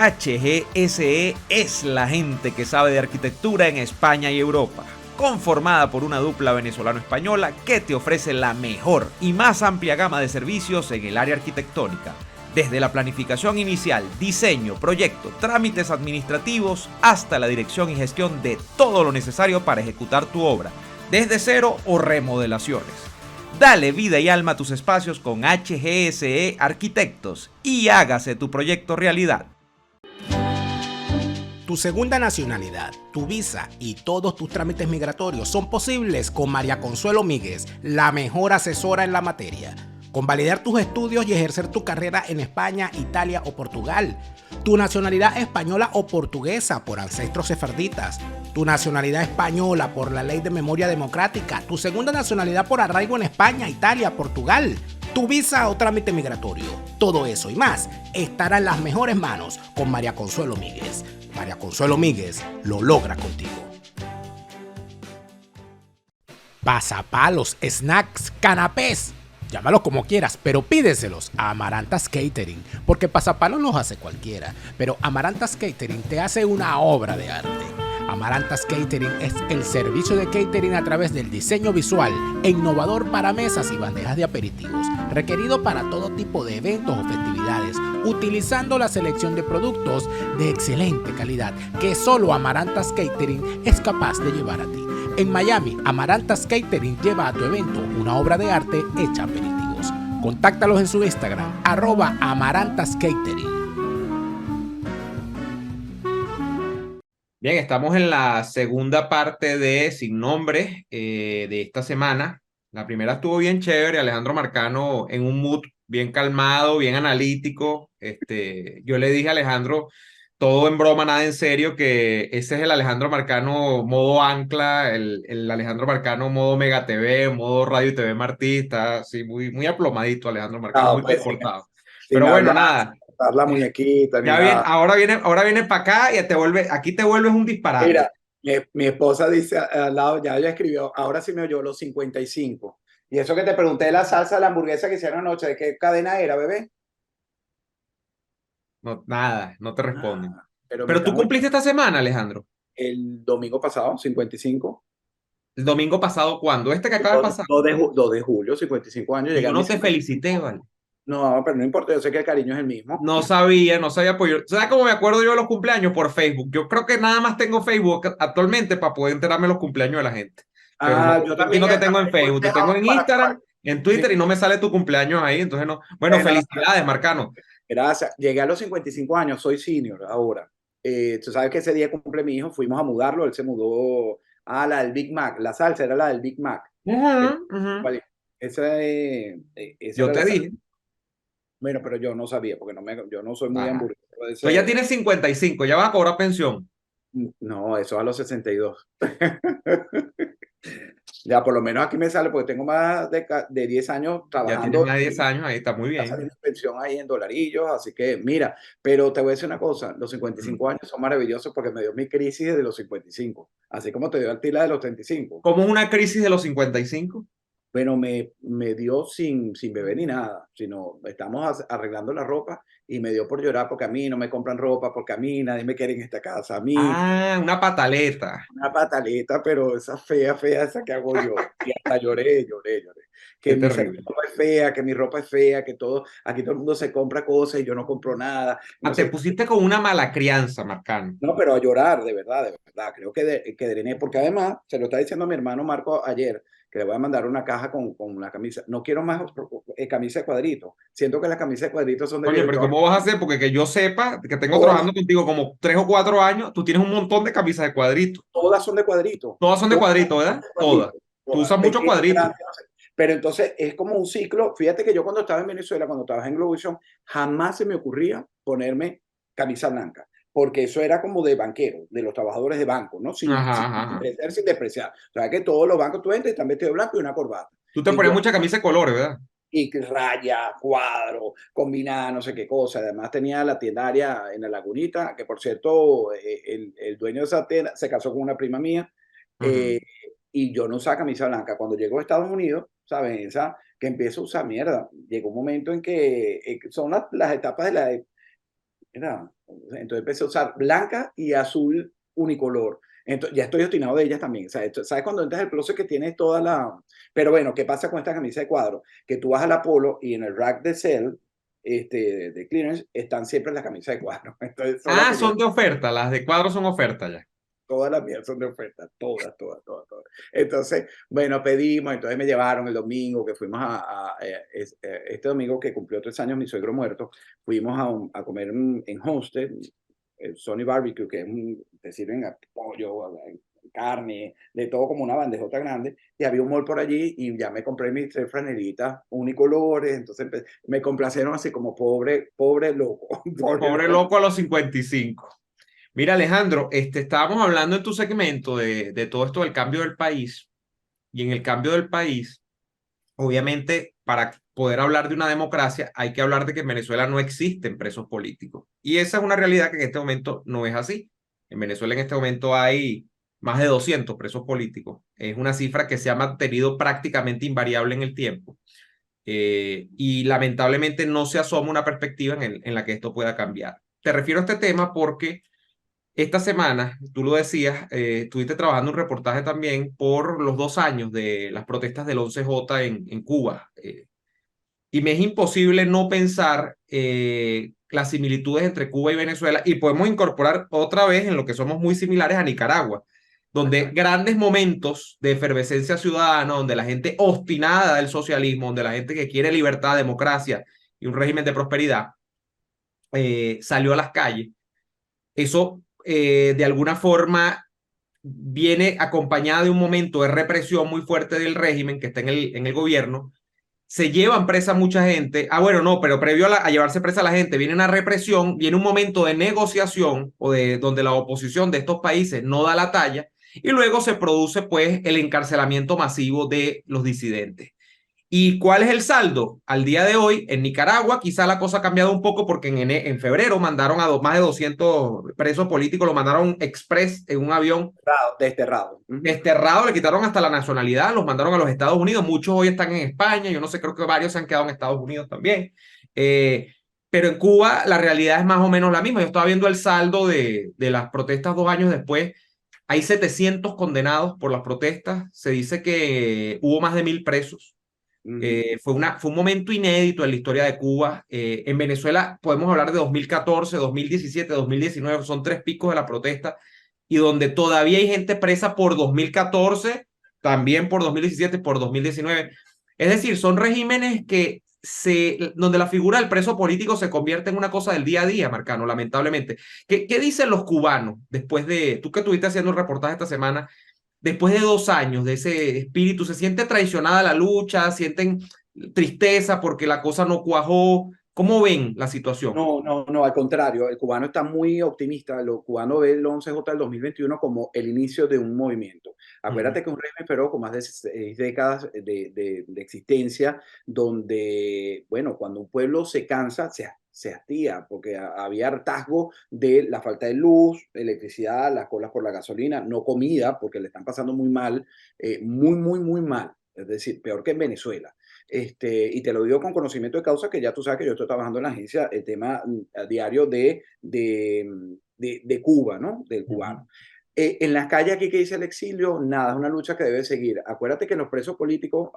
HGSE es la gente que sabe de arquitectura en España y Europa, conformada por una dupla venezolano-española que te ofrece la mejor y más amplia gama de servicios en el área arquitectónica, desde la planificación inicial, diseño, proyecto, trámites administrativos, hasta la dirección y gestión de todo lo necesario para ejecutar tu obra, desde cero o remodelaciones. Dale vida y alma a tus espacios con HGSE Arquitectos y hágase tu proyecto realidad. Tu segunda nacionalidad, tu visa y todos tus trámites migratorios son posibles con María Consuelo Míguez, la mejor asesora en la materia. Con validar tus estudios y ejercer tu carrera en España, Italia o Portugal. Tu nacionalidad española o portuguesa por ancestros sefarditas. Tu nacionalidad española por la Ley de Memoria Democrática. Tu segunda nacionalidad por arraigo en España, Italia, Portugal. Tu visa o trámite migratorio. Todo eso y más estará en las mejores manos con María Consuelo Míguez. María Consuelo Míguez lo logra contigo. Pasapalos, snacks, canapés. Llámalos como quieras, pero pídeselos a Amarantas Catering, porque pasapalos los hace cualquiera, pero Amarantas Catering te hace una obra de arte. Amarantas Catering es el servicio de catering a través del diseño visual e innovador para mesas y bandejas de aperitivos, requerido para todo tipo de eventos o festividades, utilizando la selección de productos de excelente calidad que solo Amarantas Catering es capaz de llevar a ti. En Miami, Amarantas Catering lleva a tu evento una obra de arte hecha aperitivos. Contáctalos en su Instagram, @AmarantasCatering. Bien, estamos en la segunda parte de Sin Nombre de esta semana. La primera estuvo bien chévere, Alejandro Marcano en un mood bien calmado, bien analítico. Yo le dije a Alejandro, todo en broma, nada en serio, que ese es el Alejandro Marcano modo ancla, el Alejandro Marcano modo Mega TV, modo Radio y TV Martí, está así muy aplomadito Alejandro Marcano, No, muy pues comportado. sin Pero bueno, hablar, nada. sin botar la muñequita ni Ya bien, nada. ahora viene para acá y aquí te vuelves un disparate. Mira, mi esposa dice al lado, ya ella escribió, ahora sí me oyó los 55. Y eso que te pregunté de la salsa de la hamburguesa que hicieron anoche, ¿de qué cadena era, bebé? No, nada, no te responden. Pero me Pero tú están cumpliste esta semana, Alejandro. el domingo pasado, 55. El domingo pasado, ¿cuándo? Este que acaba de 2, pasar. 2 de julio, 55 años. Y Llegué yo a no mis te 55. felicité, ¿vale? No, pero no importa, yo sé que el cariño es el mismo. No sabía, pues ¿sabes cómo me acuerdo yo de los cumpleaños? Por Facebook. Yo creo que nada más tengo Facebook actualmente para poder enterarme de los cumpleaños de la gente. Pero no, Yo aquí también no te tengo en Facebook, te tengo en Instagram, en Twitter y no me sale tu cumpleaños ahí, entonces no. Bueno, Bueno, felicidades, Marcano. gracias. Llegué a los 55 años, soy senior ahora. Tú sabes que ese día cumple mi hijo, fuimos a mudarlo, él se mudó a la del Big Mac, la salsa era la del Big Mac. Vale, esa Yo era la te salsa. dije. Bueno, pero yo no sabía, porque yo no soy muy Ajá. hamburguesero de Tú ya ese. tienes 55, ya vas a cobrar pensión. No, eso a los 62. Ya por lo menos aquí me sale, porque tengo más de 10 años Ya tienes trabajando. más de 10 años, ahí está muy Está bien. saliendo pensión ahí en dolarillos, así que mira, pero te voy a decir una cosa, los 55 años son maravillosos porque me dio mi crisis desde los 55, así como te dio a ti la de los 35. ¿Cómo es una crisis de los 55? Bueno, me dio sin beber ni nada, sino estamos arreglando la ropa y me dio por llorar porque a mí no me compran ropa, porque a mí nadie me quiere en esta casa, a mí Ah, una pataleta. una pataleta, pero esa fea, fea, esa que hago yo. Y hasta lloré. Qué Que mi terrible. ropa es fea, que mi ropa es fea, que todo, aquí todo el mundo se compra cosas y yo no compro nada. Ah, te Entonces, pusiste con una mala crianza, Marcano. no, pero a llorar, de verdad. Creo que drené, porque además, se lo está diciendo mi hermano Marco ayer, que le voy a mandar una caja con una camisa. No quiero más camisa de cuadrito. Siento que las camisas de cuadritos son de Oye, viejo. pero ¿cómo vas a hacer? Porque que yo sepa, que tengo Todas, trabajando contigo como 3 o 4 años, tú tienes un montón de camisas de cuadrito. todas son de cuadrito. Todas son de Todas cuadrito, son ¿verdad? de Todas. cuadrito. Tú Todas. usas mucho Pequeñas, cuadrito. grandes, no sé. Pero entonces es como un ciclo. Fíjate que yo cuando estaba en Venezuela, cuando trabajé en Globovisión, jamás se me ocurría ponerme camisa blanca, porque eso era como de banquero, de los trabajadores de banco, ¿no? Ajá, ajá. Sin despreciar. O sea, que todos los bancos tú entras y están vestidos de blanco y una corbata. Tú te Y ponías yo, mucha camisa de colores, ¿verdad? y raya, cuadro, combinada, no sé qué cosa. Además tenía la tiendaria en la Lagunita, que por cierto, el dueño de esa tienda se casó con una prima mía, Ujú. y yo no usaba camisa blanca. Cuando llego a Estados Unidos, ¿sabes? Esa que empiezo a usar mierda. Llegó un momento en que son las etapas de la... Mira, Entonces empecé a usar blanca y azul unicolor. Entonces, ya estoy obstinado de ellas también. O sea, ¿sabes cuando entras al closet que tienes toda la... Pero bueno, ¿qué pasa con esta camisa de cuadro? Que tú vas al Apolo y en el rack de sale, de clearance, están siempre las camisas de cuadro. Entonces son las Ah, que yo... son de oferta, las de cuadro son oferta ya. Todas las mías son de oferta, todas, todas, todas, todas. Entonces, bueno, pedimos, entonces me llevaron el domingo que fuimos este domingo que cumplió 3 años mi suegro muerto, fuimos a comer en Homestead, el Sony Barbecue, que es te sirven pollo, carne, de todo como una bandejota grande, y había un mall por allí y ya me compré mis 3 franelitas unicolores, entonces me complacieron así como pobre, pobre loco, pobre Pobre loco. loco a los 55. Mira, Alejandro, estábamos hablando en tu segmento de todo esto del cambio del país, y en el cambio del país, obviamente, para poder hablar de una democracia, hay que hablar de que en Venezuela no existen presos políticos. Y esa es una realidad que en este momento no es así. En Venezuela en este momento hay más de 200 presos políticos. Es una cifra que se ha mantenido prácticamente invariable en el tiempo. Y lamentablemente no se asoma una perspectiva en la que esto pueda cambiar. Te refiero a este tema porque esta semana, tú lo decías, estuviste trabajando un reportaje también por los 2 años de las protestas del 11J en Cuba. Y me es imposible no pensar las similitudes entre Cuba y Venezuela, y podemos incorporar otra vez en lo que somos muy similares a Nicaragua, donde grandes momentos de efervescencia ciudadana, donde la gente obstinada del socialismo, donde la gente que quiere libertad, democracia y un régimen de prosperidad, salió a las calles. Eso de alguna forma viene acompañada de un momento de represión muy fuerte del régimen que está en el gobierno. Se llevan presa mucha gente. Ah, bueno, no, pero previo a llevarse presa a la gente, viene una represión, viene un momento de negociación o de donde la oposición de estos países no da la talla y luego se produce pues el encarcelamiento masivo de los disidentes. ¿Y cuál es el saldo? Al día de hoy, en Nicaragua, quizá la cosa ha cambiado un poco porque en febrero mandaron a más de 200 presos políticos, lo mandaron express en un avión Desterrado. desterrado, le quitaron hasta la nacionalidad, los mandaron a los Estados Unidos, muchos hoy están en España, yo no sé, creo que varios se han quedado en Estados Unidos también. Pero en Cuba la realidad es más o menos la misma. Yo estaba viendo el saldo de las protestas 2 años después. Hay 700 condenados por las protestas. Se dice que hubo más de 1000 presos. Fue un momento inédito en la historia de Cuba. En Venezuela podemos hablar de 2014, 2017, 2019, son 3 picos de la protesta y donde todavía hay gente presa por 2014, también por 2017, por 2019. Es decir, son regímenes donde la figura del preso político se convierte en una cosa del día a día, Marcano, lamentablemente. ¿Qué dicen los cubanos después tú que estuviste haciendo un reportaje esta semana? Después de 2 años de ese espíritu, ¿se siente traicionada la lucha? ¿Sienten tristeza porque la cosa no cuajó? ¿Cómo ven la situación? No, no, no, al contrario, el cubano está muy optimista. El cubano ve el 11J del 2021 como el inicio de un movimiento. Ujú. Acuérdate que un régimen pero con más de 6 décadas de existencia, donde, bueno, cuando un pueblo se cansa, se hastía, porque había hartazgo de la falta de luz, electricidad, las colas por la gasolina, no comida, porque le están pasando muy mal, muy, muy, muy mal. Es decir, peor que en Venezuela. Y te lo digo con conocimiento de causa, que ya tú sabes que yo estoy trabajando en la agencia el tema a diario de Cuba, ¿no? Del Ujú. cubano. En las calles aquí que dice el exilio, nada, es una lucha que debe seguir. Acuérdate que los presos políticos,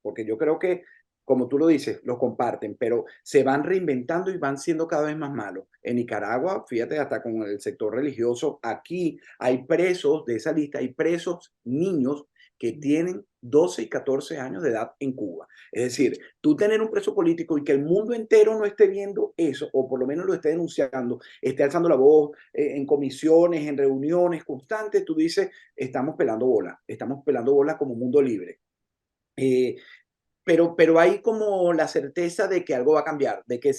porque yo creo que, como tú lo dices, los comparten, pero se van reinventando y van siendo cada vez más malos. En Nicaragua, fíjate, hasta con el sector religioso, aquí hay presos de esa lista, hay presos niños que tienen 12 y 14 años de edad en Cuba. Es decir, tú tener un preso político y que el mundo entero no esté viendo eso, o por lo menos lo esté denunciando, esté alzando la voz en comisiones, en reuniones constantes, tú dices, estamos pelando bolas como mundo libre. Eh, pero hay como la certeza de que algo va a cambiar, de que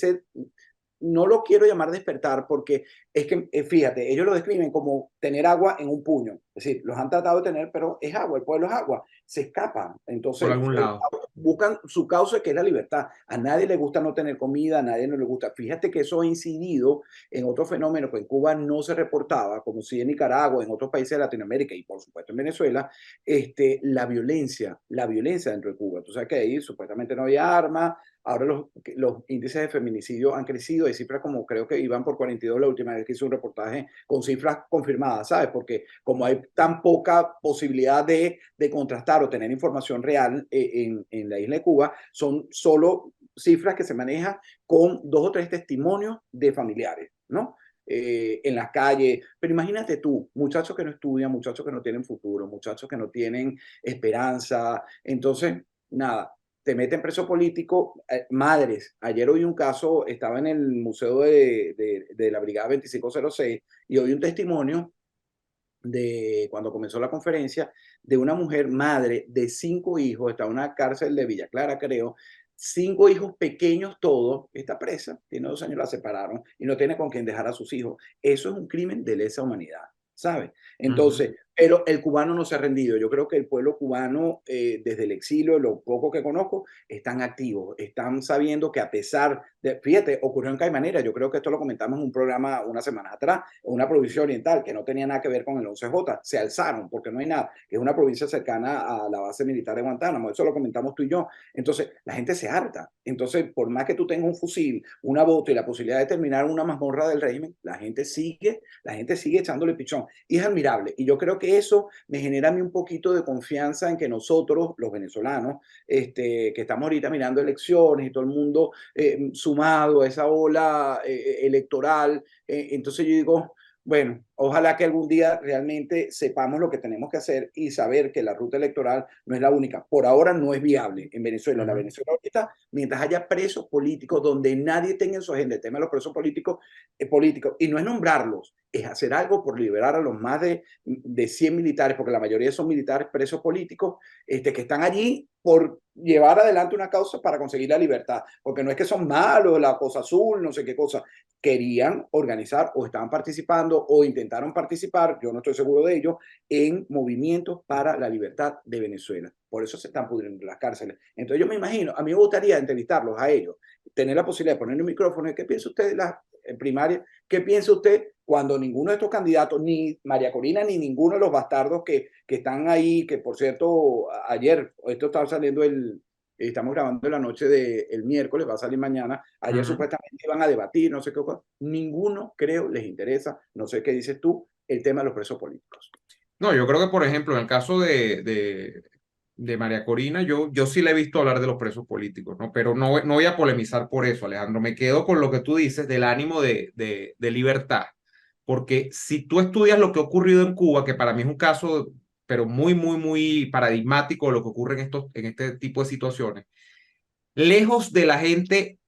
no lo quiero llamar despertar porque es que, fíjate, ellos lo describen como tener agua en un puño. Es decir, los han tratado de tener, pero es agua, el pueblo es agua. Se escapan. por Entonces, algún lado. buscan su causa, que es la libertad. A nadie le gusta no tener comida, a nadie no le gusta. Fíjate que eso ha incidido en otro fenómeno que en Cuba no se reportaba, como si en Nicaragua, en otros países de Latinoamérica y por supuesto en Venezuela, la violencia dentro de Cuba. Tú sabes que ahí supuestamente no había armas. Ahora los índices de feminicidio han crecido, hay cifras como creo que iban por 42 la última vez que hice un reportaje con cifras confirmadas, ¿sabes? Porque como hay tan poca posibilidad de contrastar o tener información real en la isla de Cuba, son solo cifras que se manejan con 2 o 3 testimonios de familiares, ¿no? En las calles. Pero imagínate tú, muchachos que no estudian, muchachos que no tienen futuro, muchachos que no tienen esperanza. Entonces, nada, te meten preso político, madres. Ayer oí un caso, estaba en el museo de la Brigada 2506 y oí un testimonio de cuando comenzó la conferencia de una mujer madre de 5 hijos, está en una cárcel de Villa Clara, creo, 5 hijos pequeños todos, está presa, tiene 2 años, la separaron y no tiene con quién dejar a sus hijos. Eso es un crimen de lesa humanidad, ¿sabes? Entonces, pero el cubano no se ha rendido. Yo creo que el pueblo cubano, desde el exilio, lo poco que conozco, están activos, están sabiendo que a pesar de, fíjate, ocurrió en Caimanera, yo creo que esto lo comentamos en un programa unas semanas atrás, una provincia oriental que no tenía nada que ver con el 11J, se alzaron porque no hay nada, que es una provincia cercana a la base militar de Guantánamo, eso lo comentamos tú y yo. Entonces, la gente se harta. Entonces, por más que tú tengas un fusil, una bota y la posibilidad de terminar una mazmorra del régimen, la gente sigue echándole pichón. Y es admirable. Y yo creo que eso me genera a mí un poquito de confianza en que nosotros, los venezolanos, que estamos ahorita mirando elecciones y todo el mundo sumado a esa ola electoral, entonces yo digo, bueno, ojalá que algún día realmente sepamos lo que tenemos que hacer y saber que la ruta electoral no es la única. Por ahora no es viable en Venezuela. En la Venezuela ahorita, mientras haya presos políticos donde nadie tenga en su agenda el tema de los presos políticos, y no es nombrarlos, es hacer algo por liberar a los más de 100 militares, porque la mayoría son militares presos políticos, que están allí por llevar adelante una causa para conseguir la libertad, porque no es que son malos, la cosa azul, no sé qué cosa, querían organizar o estaban participando o intentaron participar, yo no estoy seguro de ello, en movimientos para la libertad de Venezuela. Por eso se están pudriendo las cárceles. Entonces yo me imagino, a mí me gustaría entrevistarlos a ellos, tener la posibilidad de ponerle un micrófono. ¿Qué piensa usted de las primarias? ¿Qué piensa usted cuando ninguno de estos candidatos, ni María Corina, ni ninguno de los bastardos que están ahí, que por cierto, ayer, esto estaba saliendo estamos grabando la noche del miércoles, va a salir mañana, ayer supuestamente iban a debatir, no sé qué cosa, ninguno creo les interesa, no sé qué dices tú, el tema de los presos políticos. No, yo creo que, por ejemplo, en el caso de María Corina, yo sí le he visto hablar de los presos políticos, ¿no? Pero no voy a polemizar por eso, Alejandro. Me quedo con lo que tú dices del ánimo de libertad. Porque si tú estudias lo que ha ocurrido en Cuba, que para mí es un caso, pero muy, muy, muy paradigmático de lo que ocurre en este tipo de situaciones, lejos de la gente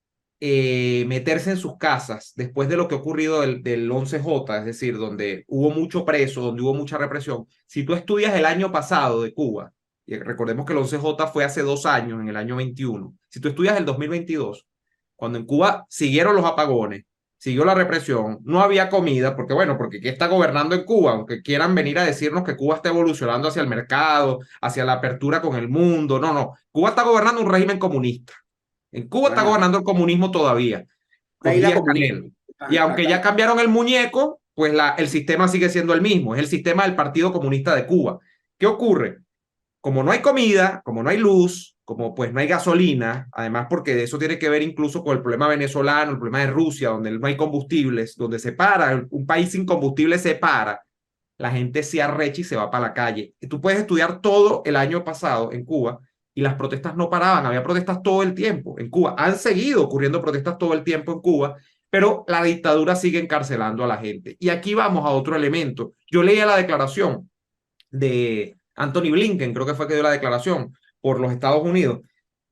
meterse en sus casas después de lo que ha ocurrido del 11J, es decir, donde hubo mucho preso, donde hubo mucha represión. Si tú estudias el año pasado de Cuba, y recordemos que el 11J fue hace 2 años, en el año 21, si tú estudias el 2022, cuando en Cuba siguieron los apagones, siguió la represión, no había comida, porque bueno, porque ¿qué está gobernando en Cuba? Aunque quieran venir a decirnos que Cuba está evolucionando hacia el mercado, hacia la apertura con el mundo, no. Cuba está gobernando un régimen comunista. En Cuba está gobernando el comunismo todavía, con Díaz-Canel. Y aunque ya cambiaron el muñeco, pues el sistema sigue siendo el mismo, es el sistema del Partido Comunista de Cuba. ¿Qué ocurre? Como no hay comida, como no hay luz, como pues no hay gasolina, además porque eso tiene que ver incluso con el problema venezolano, el problema de Rusia, donde no hay combustibles, donde se para, un país sin combustible se para, la gente se arrecha y se va para la calle. Y tú puedes estudiar todo el año pasado en Cuba y las protestas no paraban, había protestas todo el tiempo en Cuba. Han seguido ocurriendo protestas todo el tiempo en Cuba, pero la dictadura sigue encarcelando a la gente. Y aquí vamos a otro elemento. Yo leía la declaración de Anthony Blinken, creo que fue que dio la declaración por los Estados Unidos.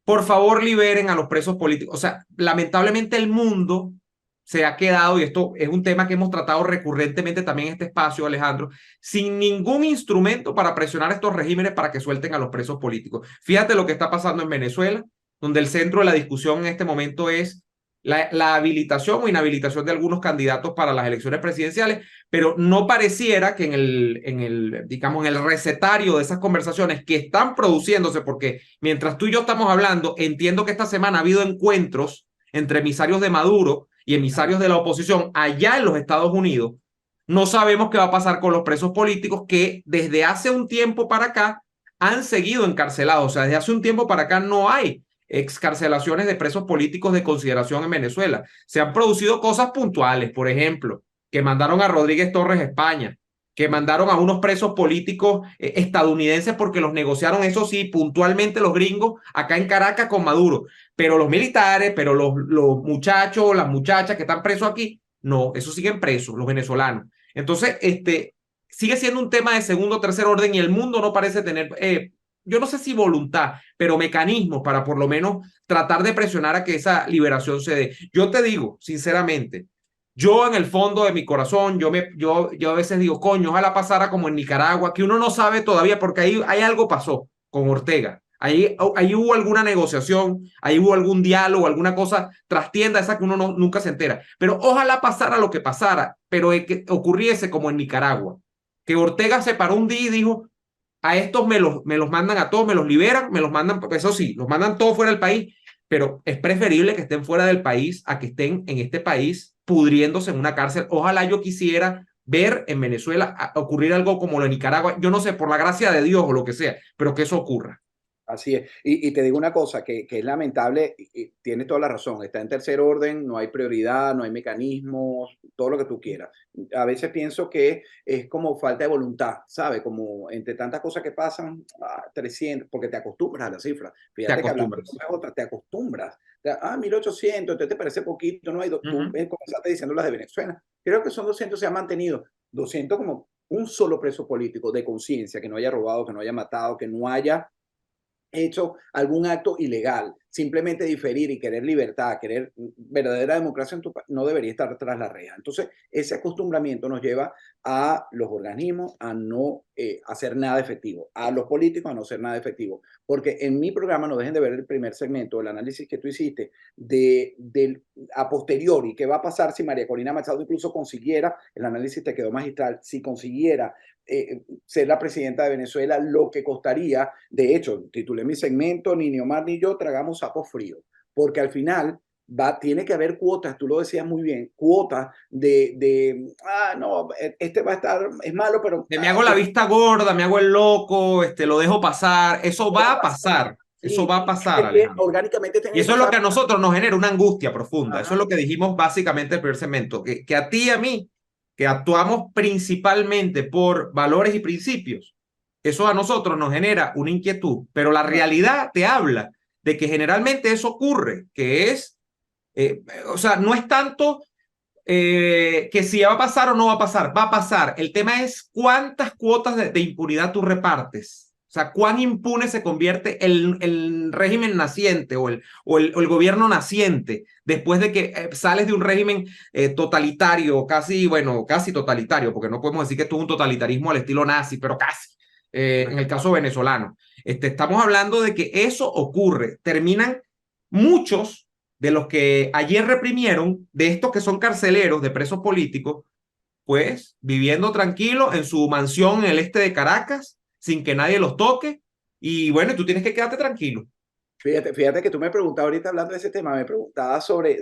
Por favor, liberen a los presos políticos. O sea, lamentablemente el mundo se ha quedado, y esto es un tema que hemos tratado recurrentemente también en este espacio, Alejandro, sin ningún instrumento para presionar a estos regímenes para que suelten a los presos políticos. Fíjate lo que está pasando en Venezuela, donde el centro de la discusión en este momento es la habilitación o inhabilitación de algunos candidatos para las elecciones presidenciales, pero no pareciera que digamos, en el recetario de esas conversaciones que están produciéndose, porque mientras tú y yo estamos hablando, entiendo que esta semana ha habido encuentros entre emisarios de Maduro y emisarios de la oposición allá en los Estados Unidos. No sabemos qué va a pasar con los presos políticos que desde hace un tiempo para acá han seguido encarcelados. O sea, desde hace un tiempo para acá no hay excarcelaciones de presos políticos de consideración en Venezuela. Se han producido cosas puntuales, por ejemplo, que mandaron a Rodríguez Torres a España, que mandaron a unos presos políticos estadounidenses porque los negociaron, eso sí, puntualmente los gringos acá en Caracas con Maduro. Pero los militares, pero los muchachos, las muchachas que están presos aquí, no, esos siguen presos, los venezolanos. Entonces, sigue siendo un tema de segundo o tercer orden y el mundo no parece tener yo no sé si voluntad, pero mecanismos para por lo menos tratar de presionar a que esa liberación se dé. Yo te digo, sinceramente, yo en el fondo de mi corazón, yo a veces digo, coño, ojalá pasara como en Nicaragua, que uno no sabe todavía porque ahí algo pasó con Ortega. Ahí hubo alguna negociación, ahí hubo algún diálogo, alguna cosa trastienda esa que uno nunca se entera. Pero ojalá pasara lo que pasara, pero que ocurriese como en Nicaragua, que Ortega se paró un día y dijo, a estos me los mandan a todos, me los liberan, me los mandan, eso sí, los mandan todos fuera del país, pero es preferible que estén fuera del país a que estén en este país pudriéndose en una cárcel. Ojalá yo quisiera ver en Venezuela ocurrir algo como lo de Nicaragua, yo no sé, por la gracia de Dios o lo que sea, pero que eso ocurra. Así es. Y te digo una cosa que es lamentable, y tienes toda la razón, está en tercer orden, no hay prioridad, no hay mecanismos, todo lo que tú quieras. A veces pienso que es como falta de voluntad, ¿sabes? Como entre tantas cosas que pasan, 300, porque te acostumbras a la cifra. Te Fíjate que hablando de acostumbras. otra, te acostumbras. 1800, entonces te parece poquito, ¿no? Tú comenzaste diciendo las de Venezuela. Creo que son 200, se han mantenido. 200 como un solo preso político de conciencia, que no haya robado, que no haya matado, que no haya hecho algún acto ilegal, simplemente diferir y querer libertad, querer verdadera democracia en tu país, no debería estar tras la reja. Entonces, ese acostumbramiento nos lleva a los organismos a no hacer nada efectivo, a los políticos a no hacer nada efectivo. Porque en mi programa, no dejen de ver el primer segmento, el análisis que tú hiciste a posteriori, qué va a pasar si María Corina Machado incluso consiguiera, el análisis te quedó magistral, si consiguiera ser la presidenta de Venezuela, lo que costaría. De hecho, titulé mi segmento, ni Neomar ni yo tragamos sapos fríos, porque al final tiene que haber cuotas, tú lo decías muy bien, cuotas no, este va a estar, es malo, pero Me hago la vista gorda, me hago el loco, lo dejo pasar, eso va a pasar. pasar, eso Sí, va a pasar, Alejandro. orgánicamente tiene Y que eso es lo pasar. que a nosotros nos genera una angustia profunda. Eso es Ajá. lo que dijimos básicamente el primer segmento, que a ti y a mí, que actuamos principalmente por valores y principios, eso a nosotros nos genera una inquietud, pero la realidad te habla de que generalmente eso ocurre, que es, o sea, no es tanto que si va a pasar o no va a pasar, va a pasar. El tema es cuántas cuotas de impunidad tú repartes. O sea, cuán impune se convierte el régimen naciente o el gobierno naciente después de que sales de un régimen totalitario, casi, bueno, casi totalitario, porque no podemos decir que esto es un totalitarismo al estilo nazi, pero casi, en el caso venezolano. Estamos hablando de que eso ocurre. Terminan muchos de los que ayer reprimieron, de estos que son carceleros, de presos políticos, pues viviendo tranquilo en su mansión en el este de Caracas, sin que nadie los toque, y bueno, tú tienes que quedarte tranquilo. Fíjate que tú me preguntabas ahorita hablando de ese tema, me preguntabas sobre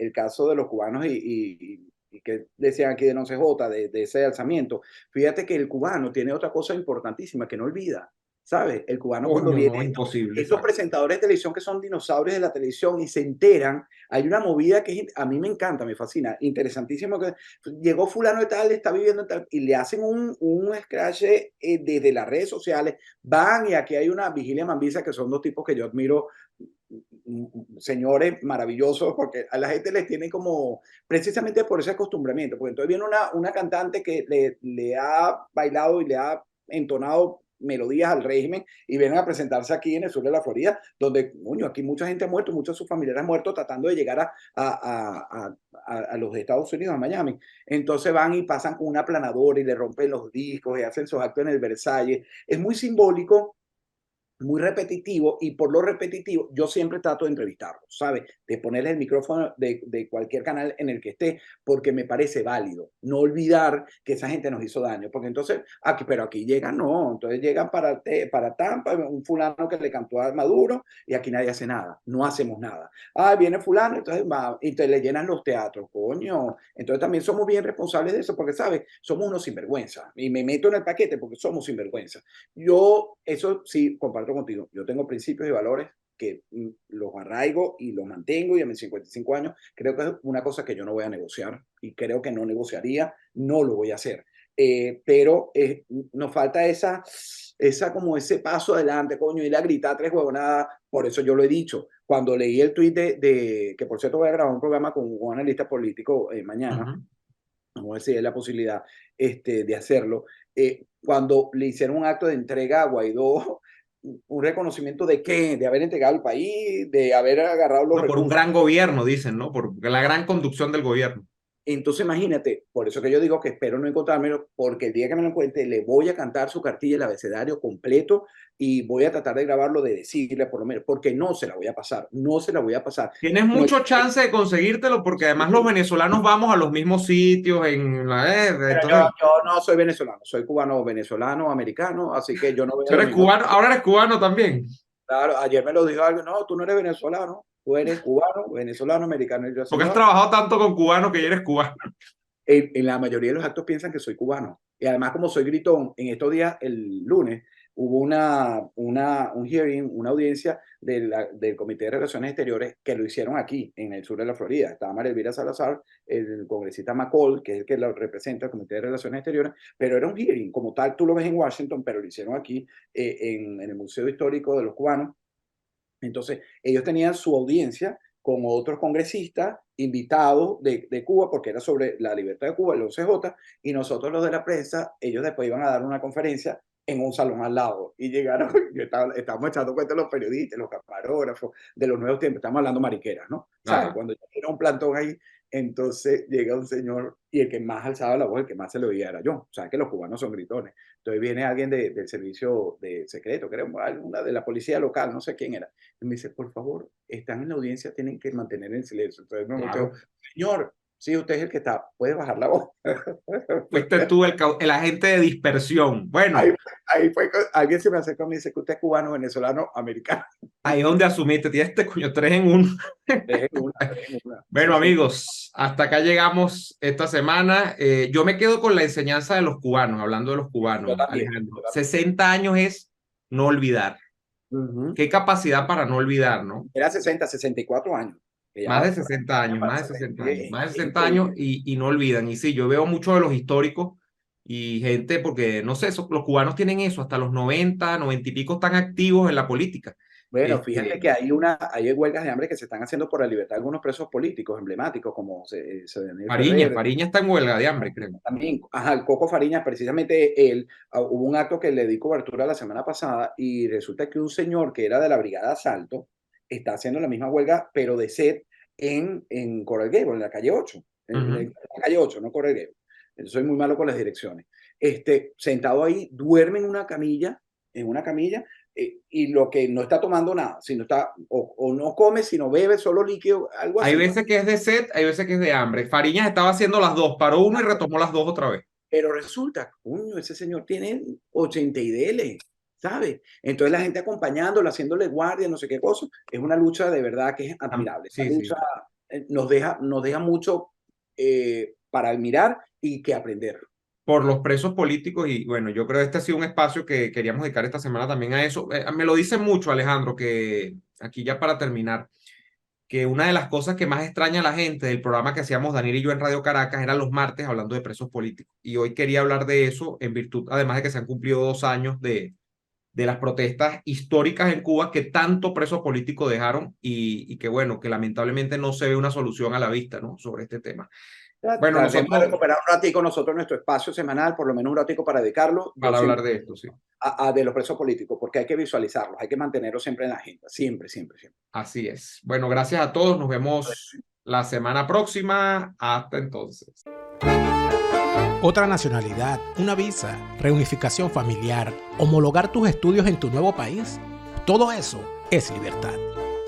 el caso de los cubanos y que decían aquí de no CJ, de ese alzamiento. Fíjate que el cubano tiene otra cosa importantísima que no olvida, ¿sabes? El cubano cuando Coño, no, viene, imposible, estos exacto. presentadores de televisión que son dinosaurios de la televisión y se enteran, hay una movida que a mí me encanta, me fascina, interesantísimo, que llegó fulano de tal, está viviendo en tal, y le hacen un scratch desde las redes sociales, van y aquí hay una Vigilia Mambisa, que son dos tipos que yo admiro, señores maravillosos, porque a la gente les tiene como, precisamente por ese acostumbramiento, porque entonces viene una cantante que le ha bailado y le ha entonado melodías al régimen y vienen a presentarse aquí en el sur de la Florida, donde, coño, aquí mucha gente ha muerto, muchos de sus familiares han muerto tratando de llegar a los Estados Unidos, a Miami. Entonces van y pasan con una aplanadora y le rompen los discos y hacen sus actos en el Versalles. Es muy simbólico muy repetitivo, y por lo repetitivo yo siempre trato de entrevistarlos, ¿sabes? De ponerle el micrófono de cualquier canal en el que esté, porque me parece válido. No olvidar que esa gente nos hizo daño, porque entonces, pero aquí llegan, no, entonces llegan para Tampa, un fulano que le cantó a Maduro, y aquí nadie hace nada, no hacemos nada. Viene fulano, entonces va, y te le llenan los teatros, coño. Entonces también somos bien responsables de eso, porque, ¿sabes? Somos unos sinvergüenza, y me meto en el paquete porque somos sinvergüenza. Yo, eso sí, comparto contigo. Yo tengo principios y valores que los arraigo y los mantengo, y a mis 55 años creo que es una cosa que yo no voy a negociar, y creo que no negociaría, no lo voy a hacer. Pero nos falta como ese paso adelante, coño, ir a gritar tres huevonadas. Por eso yo lo he dicho. Cuando leí el tuit que por cierto voy a grabar un programa con un analista político mañana, vamos a ver si hay la posibilidad de hacerlo. Cuando le hicieron un acto de entrega a Guaidó, un reconocimiento de qué, de haber entregado el país, de haber agarrado los por un gran gobierno, dicen, ¿no? Por la gran conducción del gobierno. Entonces imagínate, por eso que yo digo que espero no encontrármelo, porque el día que me lo encuentre le voy a cantar su cartilla, el abecedario completo, y voy a tratar de grabarlo, de decirle por lo menos, porque no se la voy a pasar, no se la voy a pasar. Tienes mucho chance de conseguírtelo, porque además los venezolanos vamos a los mismos sitios en yo no soy venezolano, soy cubano, venezolano, americano, así que yo no voy a... ¿Eres cubano? Ahora eres cubano también. Claro, ayer me lo dijo algo, no, tú no eres venezolano, tú eres cubano, venezolano, americano. Y yo, porque has trabajado tanto con cubanos que ya eres cubano. En la mayoría de los actos piensan que soy cubano. Y además, como soy gritón, en estos días, el lunes, hubo un hearing, una audiencia del Comité de Relaciones Exteriores, que lo hicieron aquí, en el sur de la Florida. Estaba María Elvira Salazar, el congresista McCall, que es el que lo representa, el Comité de Relaciones Exteriores, pero era un hearing, como tal, tú lo ves en Washington, pero lo hicieron aquí, en el Museo Histórico de los Cubanos. Entonces, ellos tenían su audiencia con otros congresistas invitados de Cuba, porque era sobre la libertad de Cuba, el OCJ, y nosotros los de la prensa, ellos después iban a dar una conferencia en un salón al lado, y llegaron, estábamos echando cuenta de los periodistas, los camarógrafos, de los nuevos tiempos, estamos hablando mariqueras, ¿no? ¿Sabes? Cuando era un plantón ahí, entonces llega un señor, y el que más alzaba la voz, el que más se le oía era yo. O sea, que los cubanos son gritones. Entonces viene alguien del servicio de secreto, creo, alguna de la policía local, no sé quién era, y me dice, por favor, están en la audiencia, tienen que mantener el silencio. Entonces me dijo, señor, sí, usted es el que está, puede bajar la voz. Fuiste tú el agente de dispersión. Bueno. Ahí fue, alguien se me acercó y me dice que usted es cubano, venezolano, americano. Ahí es donde asumiste, tienes coño, 3 en 1. Bueno, amigos, hasta acá llegamos esta semana. Yo me quedo con la enseñanza de los cubanos, hablando de los cubanos, Alejandro. 60 años es no olvidar. Qué capacidad para no olvidar, ¿no? Era 60, 64 años. Más de 60 años, más de 60 años, más de 60 años y no olvidan. Y sí, yo veo muchos de los históricos y gente, porque no sé, los cubanos tienen eso, hasta los 90, 90 y pico están activos en la política. Bueno, fíjate que hay huelgas de hambre que se están haciendo por la libertad de algunos presos políticos emblemáticos, como Fariña está en huelga de hambre, creo. También, el Coco Fariñas, precisamente él, hubo un acto que le di cobertura la semana pasada, y resulta que un señor que era de la Brigada de Asalto está haciendo la misma huelga, pero de sed en Coral Gables, en la calle 8. En la calle 8, no Coral Gables. Soy muy malo con las direcciones. Sentado ahí, duerme en una camilla, y lo que no está tomando nada, sino o no come, sino bebe solo líquido, algo así. Hay veces que es de sed, hay veces que es de hambre. Fariñas estaba haciendo las dos, paró uno y retomó las dos otra vez. Pero resulta, coño, ese señor tiene 80 y dele, ¿sabes? Entonces la gente acompañándolo, haciéndole guardia, no sé qué cosa. Es una lucha de verdad que es admirable. Sí, Esa lucha nos deja mucho para admirar y que aprender. Por los presos políticos, y bueno, yo creo que este ha sido un espacio que queríamos dedicar esta semana también a eso. Me lo dice mucho, Alejandro, que aquí ya para terminar, que una de las cosas que más extraña a la gente del programa que hacíamos Daniel y yo en Radio Caracas eran los martes hablando de presos políticos. Y hoy quería hablar de eso en virtud, además de que se han cumplido 2 años de las protestas históricas en Cuba que tanto presos políticos dejaron y que bueno, que lamentablemente no se ve una solución a la vista, ¿no? Sobre este tema. Bueno, nosotros recuperar un ratico nosotros nuestro espacio semanal, por lo menos un ratico para dedicarlo. Para hablar de esto, sí. De los presos políticos, porque hay que visualizarlos, hay que mantenerlos siempre en la agenda, siempre, siempre, siempre. Así es. Bueno, gracias a todos, nos vemos la semana próxima. Hasta entonces. Otra nacionalidad, una visa, reunificación familiar, homologar tus estudios en tu nuevo país. Todo eso es libertad.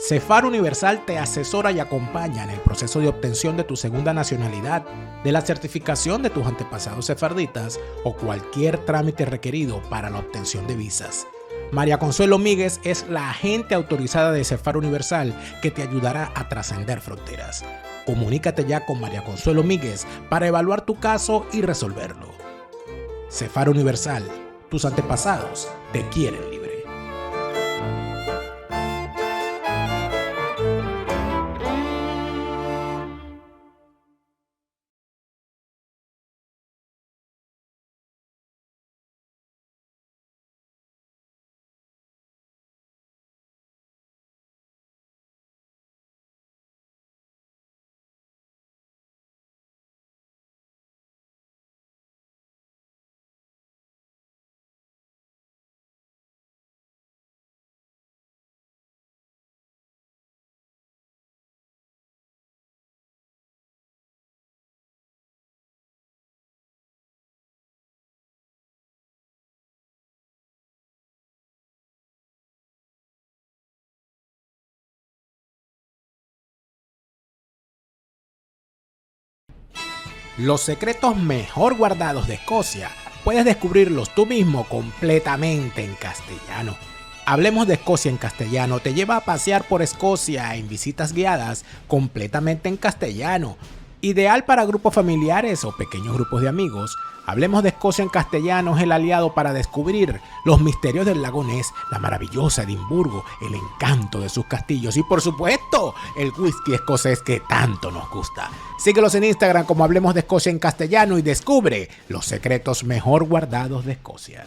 Cefar Universal te asesora y acompaña en el proceso de obtención de tu segunda nacionalidad, de la certificación de tus antepasados sefarditas o cualquier trámite requerido para la obtención de visas. María Consuelo Míguez es la agente autorizada de Cefar Universal que te ayudará a trascender fronteras. Comunícate ya con María Consuelo Míguez para evaluar tu caso y resolverlo. Cefar Universal, tus antepasados te quieren libre. Los secretos mejor guardados de Escocia puedes descubrirlos tú mismo completamente en castellano. Hablemos de Escocia en castellano te lleva a pasear por Escocia en visitas guiadas completamente en castellano. Ideal para grupos familiares o pequeños grupos de amigos. Hablemos de Escocia en castellano es el aliado para descubrir los misterios del lago Ness, la maravillosa Edimburgo, el encanto de sus castillos y por supuesto el whisky escocés que tanto nos gusta. Síguelos en Instagram como Hablemos de Escocia en castellano y descubre los secretos mejor guardados de Escocia.